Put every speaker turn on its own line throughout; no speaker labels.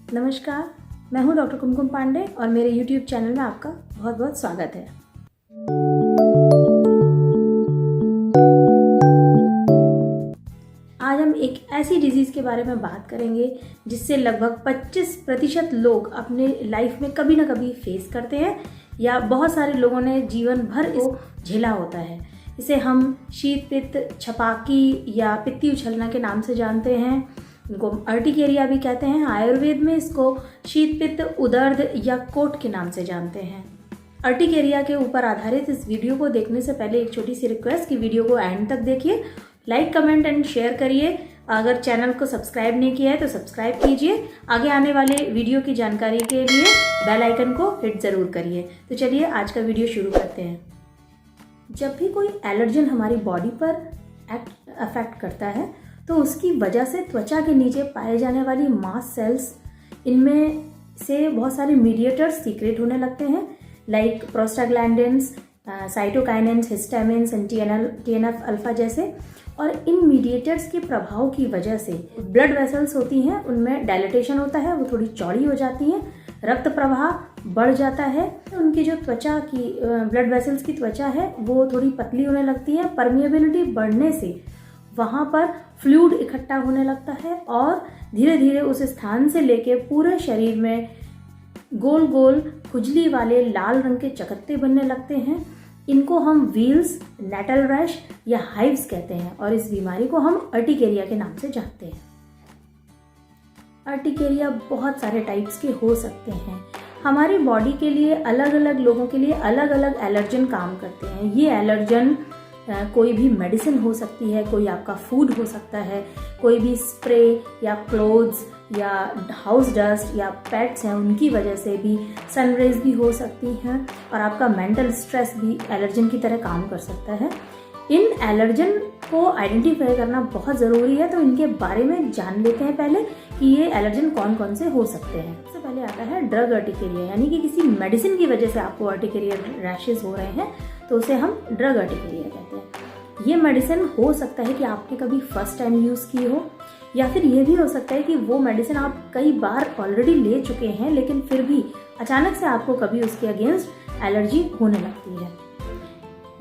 नमस्कार, मैं हूं डॉक्टर कुमकुम पांडे और मेरे YouTube चैनल में आपका बहुत बहुत स्वागत है। आज हम एक ऐसी डिजीज़ के बारे में बात करेंगे जिससे लगभग 25% लोग अपने लाइफ में कभी ना कभी फेस करते हैं या बहुत सारे लोगों ने जीवन भर इसको झेला होता है। इसे हम शीत पित्त छपाकी या पित्ती उछलना के नाम से जानते हैं। इनको अर्टिकेरिया भी कहते हैं। आयुर्वेद में इसको शीत पित्त उदर्द या कोट के नाम से जानते हैं। अर्टिकेरिया के ऊपर आधारित इस वीडियो को देखने से पहले एक छोटी सी रिक्वेस्ट कि वीडियो को एंड तक देखिए, लाइक कमेंट एंड शेयर करिए। अगर चैनल को सब्सक्राइब नहीं किया है तो सब्सक्राइब कीजिए। आगे आने वाले वीडियो की जानकारी के लिए बेल आइकन को हिट ज़रूर करिए। तो चलिए आज का वीडियो शुरू करते हैं। जब भी कोई एलर्जन हमारी बॉडी पर अफेक्ट करता है तो उसकी वजह से त्वचा के नीचे पाए जाने वाली मास्ट सेल्स, इनमें से बहुत सारे मीडिएटर्स सीक्रेट होने लगते हैं, like prostaglandins, cytokinins, histamines, TNF alpha जैसे। और इन मीडिएटर्स के प्रभाव की वजह से ब्लड वेसल्स होती हैं, उनमें डायलेटेशन होता है, वो थोड़ी चौड़ी हो जाती हैं, रक्त प्रवाह बढ़ जाता है। उनकी जो त्वचा की ब्लड वेसल्स की त्वचा है वो थोड़ी पतली होने लगती है। परमिएबिलिटी बढ़ने से वहाँ पर फ्लूइड इकट्ठा होने लगता है और धीरे धीरे उस स्थान से लेके पूरे शरीर में गोल गोल खुजली वाले लाल रंग के चकत्ते बनने लगते हैं। इनको हम व्हील्स, नेटल रैश या हाइव्स कहते हैं और इस बीमारी को हम अर्टिकेरिया के नाम से जानते हैं। अर्टिकेरिया बहुत सारे टाइप्स के हो सकते हैं। हमारी बॉडी के लिए अलग अलग लोगों के लिए अलग अलग एलर्जन काम करते हैं। ये एलर्जन कोई भी मेडिसिन हो सकती है, कोई आपका फूड हो सकता है, कोई भी स्प्रे या क्लोथ्स या हाउस डस्ट या पेट्स हैं उनकी वजह से भी, सनरेज भी हो सकती हैं और आपका मेंटल स्ट्रेस भी एलर्जन की तरह काम कर सकता है। इन एलर्जन को आइडेंटिफाई करना बहुत ज़रूरी है, तो इनके बारे में जान लेते हैं पहले कि ये एलर्जन कौन कौन से हो सकते हैं। सबसे पहले आता है ड्रग अर्टिकेरिया, यानी कि किसी मेडिसिन की वजह से आपको अर्टिकेरिया रैशेज हो रहे हैं तो उसे हम ड्रग अर्टिकेरिया कहते हैं। ये मेडिसिन हो सकता है कि आपने कभी फर्स्ट टाइम यूज़ की हो, या फिर ये भी हो सकता है कि वो मेडिसिन आप कई बार ऑलरेडी ले चुके हैं लेकिन फिर भी अचानक से आपको कभी उसके अगेंस्ट एलर्जी होने लगती है।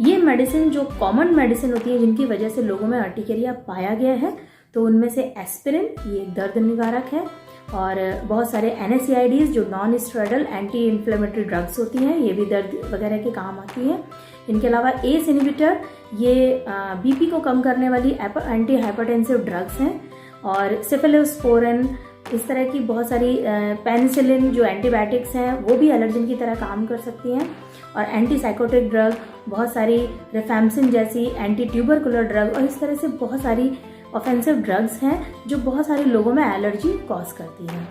ये मेडिसिन जो कॉमन मेडिसिन होती है जिनकी वजह से लोगों में अर्टिकेरिया पाया गया है, तो उनमें से एस्पिरिन, ये एक दर्द निवारक है, और बहुत सारे NSAIDs जो non steroidal anti inflammatory drugs होती हैं, ये भी दर्द वगैरह के काम आती हैं। इनके अलावा ACE इनहिबिटर, ये BP को कम करने वाली एंटी हाइपरटेंसिव ड्रग्स हैं, और सिफिलोस्पोरिन, इस तरह की बहुत सारी पेनिसिलिन जो एंटीबायोटिक्स हैं वो भी एलर्जन की तरह काम कर सकती हैं, और एंटीसाइकोटिक ड्रग, बहुत सारी रिफैम्सिन जैसी एंटी ट्यूबरकुलर ड्रग, और इस तरह से बहुत सारी ऑफेंसिव ड्रग्स हैं जो बहुत सारे लोगों में एलर्जी कॉज करती हैं।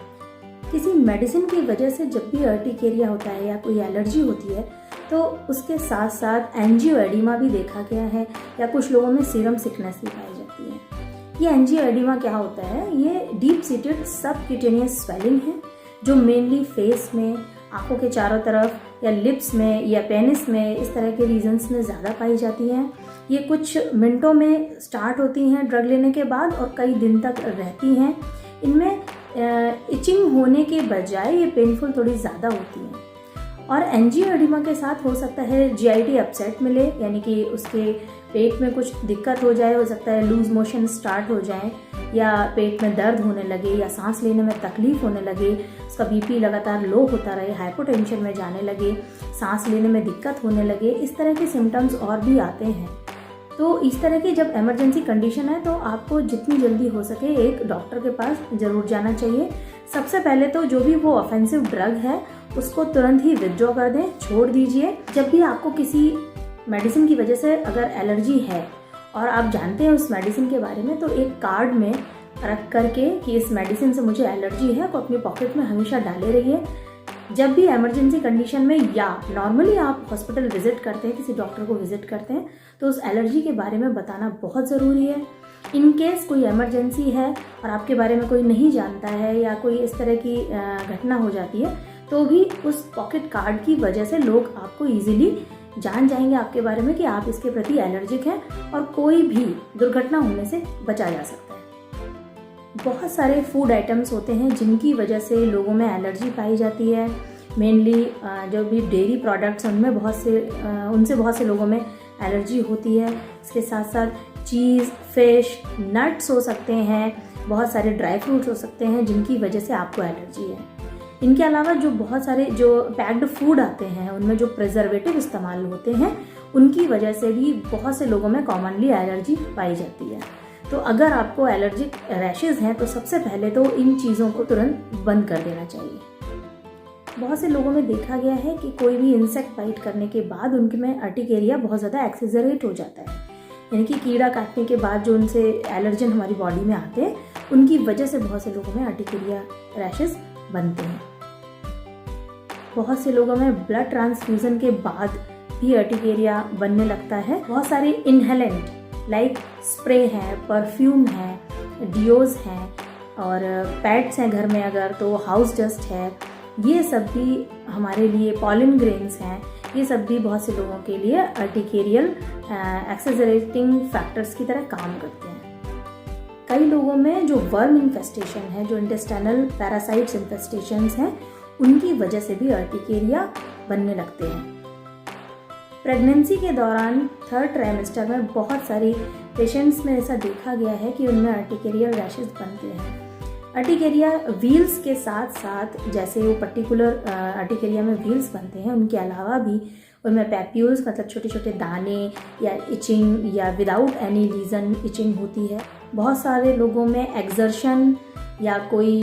किसी मेडिसिन की वजह से जब भी अर्टिकेरिया होता है या कोई एलर्जी होती है तो उसके साथ साथ एंजियोएडिमा भी देखा गया है, या कुछ लोगों में सीरम सिकनेस भी पाई जाती है। ये एंजियोएडिमा क्या होता है? ये डीप सीटेड सबक्यूटेनियस स्वेलिंग है जो मेनली फेस में, आंखों के चारों तरफ, या लिप्स में या पेनिस में, इस तरह के रीजन्स में ज़्यादा पाई जाती हैं। ये कुछ मिनटों में स्टार्ट होती हैं ड्रग लेने के बाद और कई दिन तक रहती हैं। इनमें इचिंग होने के बजाय ये पेनफुल थोड़ी ज़्यादा होती हैं। और एंजियोएडिमा के साथ हो सकता है GIT अपसेट मिले, यानी कि उसके पेट में कुछ दिक्कत हो जाए, हो सकता है लूज मोशन स्टार्ट हो जाए, या पेट में दर्द होने लगे, या सांस लेने में तकलीफ होने लगे, उसका BP लगातार लो होता रहे, हाइपोटेंशन में जाने लगे, सांस लेने में दिक्कत होने लगे, इस तरह के सिम्टम्स और भी आते हैं। तो इस तरह की जब इमरजेंसी कंडीशन है तो आपको जितनी जल्दी हो सके एक डॉक्टर के पास ज़रूर जाना चाहिए। सबसे पहले तो जो भी वो ऑफेंसिव ड्रग है उसको तुरंत ही विथड्रॉ कर दें, छोड़ दीजिए। जब भी आपको किसी मेडिसिन की वजह से अगर एलर्जी है और आप जानते हैं उस मेडिसिन के बारे में, तो एक कार्ड में रख करके कि इस मेडिसिन से मुझे एलर्जी है, तो अपनी पॉकेट में हमेशा डाले रहिए। जब भी इमरजेंसी कंडीशन में या नॉर्मली आप हॉस्पिटल विजिट करते हैं, किसी डॉक्टर को विजिट करते हैं, तो उस एलर्जी के बारे में बताना बहुत ज़रूरी है। इन केस कोई इमरजेंसी है और आपके बारे में कोई नहीं जानता है या कोई इस तरह की घटना हो जाती है, तो भी उस पॉकेट कार्ड की वजह से लोग आपको ईजिली जान जाएंगे आपके बारे में कि आप इसके प्रति एलर्जिक हैं और कोई भी दुर्घटना होने से बचा जा सकता है। बहुत सारे फूड आइटम्स होते हैं जिनकी वजह से लोगों में एलर्जी पाई जाती है। मेनली जो भी डेयरी प्रोडक्ट्स उनमें उनसे बहुत से लोगों में एलर्जी होती है। इसके साथ साथ चीज़, फिश, नट्स हो सकते हैं, बहुत सारे ड्राई फ्रूट्स हो सकते हैं जिनकी वजह से आपको एलर्जी है। इनके अलावा जो बहुत सारे जो पैक्ड फूड आते हैं उनमें जो प्रिजर्वेटिव इस्तेमाल होते हैं उनकी वजह से भी बहुत से लोगों में कॉमनली एलर्जी पाई जाती है। तो अगर आपको एलर्जिक रैशेज़ हैं तो सबसे पहले तो इन चीज़ों को तुरंत बंद कर देना चाहिए। बहुत से लोगों में देखा गया है कि कोई भी इंसेक्ट बाइट करने के बाद उनके में अर्टिकेरिया बहुत ज़्यादा एक्सेजरेट हो जाता है, यानी कि कीड़ा काटने के बाद जो उनसे एलर्जन हमारी बॉडी में आते हैं उनकी वजह से बहुत से लोगों में अर्टिकेरिया रैशेज़ बनते हैं। बहुत से लोगों में ब्लड ट्रांसफ्यूज़न के बाद भी अर्टिकेरिया बनने लगता है। बहुत सारे इनहेलेंट लाइक स्प्रे है, परफ्यूम है, डियोज हैं और पैड्स हैं घर में अगर तो हाउस डस्ट है, ये सब भी हमारे लिए पॉलन ग्रेन्स हैं, ये सब भी बहुत से लोगों के लिए अर्टिकेरियल एक्सेजरेटिंग फैक्टर्स की तरह काम करते हैं। कई लोगों में जो वर्म इन्फेस्टेशन है, जो इंटेस्टाइनल पैरासाइट्स इन्फेस्टेशंस हैं, उनकी वजह से भी अर्टिकेरिया बनने लगते हैं। प्रेगनेंसी के दौरान 3rd ट्राइमेस्टर में बहुत सारी पेशेंट्स में ऐसा देखा गया है कि उनमें अर्टिकेरियल रैशेज बनते हैं। अर्टिकेरिया व्हील्स के साथ साथ, जैसे वो पर्टिकुलर अर्टिकेरिया में व्हील्स बनते हैं, उनके अलावा भी उनमें पैप्यूल्स मतलब छोटे छोटे दाने या इचिंग या विदाउट एनी रीज़न इचिंग होती है। बहुत सारे लोगों में एक्सर्शन या कोई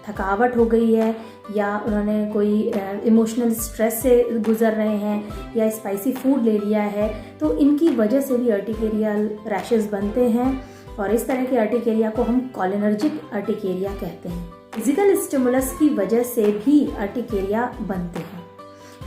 थकावट हो गई है या उन्होंने कोई इमोशनल स्ट्रेस से गुजर रहे हैं या स्पाइसी फूड ले लिया है, तो इनकी वजह से भी अर्टिकेरियल रैशेज़ बनते हैं और इस तरह के अर्टिकेरिया को हम कॉलिनर्जिक अर्टिकेरिया कहते हैं। फिजिकल स्टिमुलस की वजह से भी अर्टिकेरिया बनते हैं।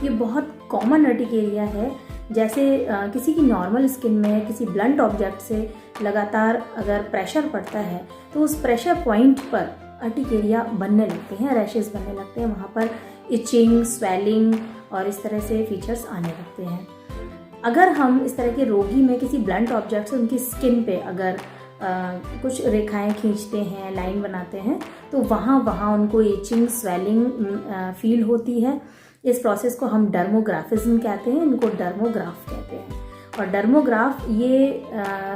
ये बहुत कॉमन अर्टिकेरिया है। जैसे किसी की नॉर्मल स्किन में किसी ब्लंट ऑब्जेक्ट से लगातार अगर प्रेशर पड़ता है तो उस प्रेशर पॉइंट पर अर्टिकेरिया बनने लगते हैं, रैशेज़ बनने लगते हैं, वहाँ पर इचिंग, स्वेलिंग और इस तरह से फीचर्स आने लगते हैं। अगर हम इस तरह के रोगी में किसी ब्लंट ऑब्जेक्ट से उनकी स्किन पे अगर कुछ रेखाएं खींचते हैं, लाइन बनाते हैं, तो वहाँ उनको इचिंग, स्वेलिंग फील होती है। इस प्रोसेस को हम डर्मोग्राफिज्म कहते हैं, इनको डर्मोग्राफ कहते हैं। और डर्मोग्राफ ये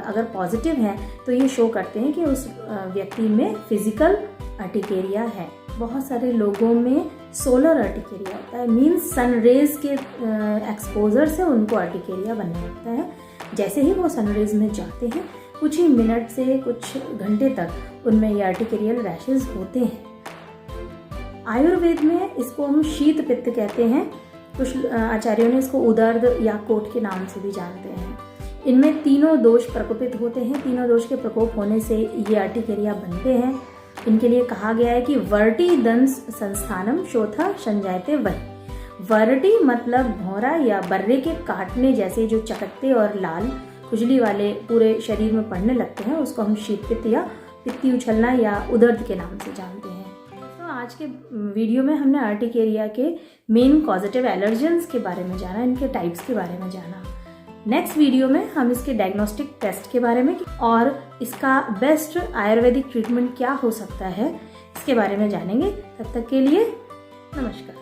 अगर पॉजिटिव है तो ये शो करते हैं कि उस व्यक्ति में फिजिकल अर्टिकेरिया है। बहुत सारे लोगों में सोलर अर्टिकेरिया होता है, मीन्स सन रेज के एक्सपोजर से उनको अर्टिकेरिया बनने लगता है। जैसे ही वो सन रेज में जाते हैं कुछ ही मिनट से कुछ घंटे तक उनमें ये अर्टिकेरियल रैशेज होते हैं। आयुर्वेद में इसको हम शीत पित्त कहते हैं, कुछ आचार्यों ने इसको उदर्द या कोट के नाम से भी जानते हैं। इनमें तीनों दोष प्रकोपित होते हैं। तीनों दोष के प्रकोप होने से ये अर्टिकेरिया बनते हैं। इनके लिए कहा गया है कि वर्टी दंस संस्थानम शोथा संजायते वही। वर्टी मतलब भौरा या बर्रे के काटने जैसे जो चकत्ते और लाल खुजली वाले पूरे शरीर में पड़ने लगते हैं, उसको हम शीत पित्त या पित्ती उछलना या उदर्द के नाम से जानते हैं। तो आज के वीडियो में हमने अर्टिकेरिया के मेन कॉजेटिव एलर्जेंस के बारे में जाना, इनके टाइप्स के बारे में जाना। नेक्स्ट वीडियो में हम इसके डायग्नोस्टिक टेस्ट के बारे में और इसका बेस्ट आयुर्वेदिक ट्रीटमेंट क्या हो सकता है इसके बारे में जानेंगे। तब तक के लिए नमस्कार।